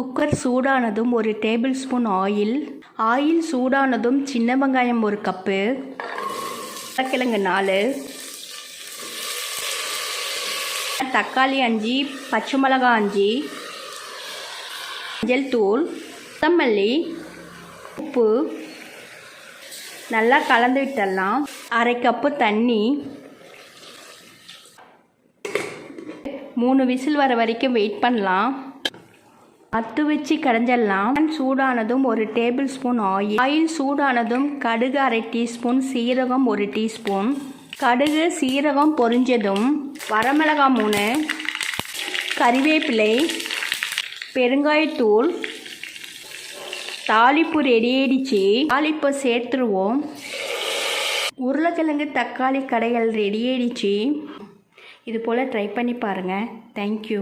Cooker சூடானதும் 1 table spoon oil சூடானதும் சின்ன வெங்காயம் 1 கப்பு, உருளைக்கிழங்கு 4, தக்காளி 5, பச்சை மிளகாய் 5, மஞ்சள் தூள், கொத்தமல்லி, உப்பு நல்லா கலந்து விட்டுடலாம். 1/2 கப்பு தண்ணி, 3 விசில் வர வரைக்கும் வெயிட் பண்ணலாம். அத்து வச்சு கடைஞ்சிடலாம். சூடானதும் 1 டேபிள் ஸ்பூன் ஆயில் சூடானதும் கடுகு 1/2 டீஸ்பூன், சீரகம் 1 டீஸ்பூன். கடுகு சீரகம் பொரிஞ்சதும் வரமிளகாய் 3, கறிவேப்பிலை, பெருங்காயத்தூள், தாளிப்பு ரெடி ஆயிடுச்சு. தாளிப்பை சேர்த்துருவோம். உருளைக்கிழங்கு தக்காளி கடைகள் ரெடி ஆயிடுச்சு. இது போல் ட்ரை பண்ணி பாருங்கள். தேங்க்யூ.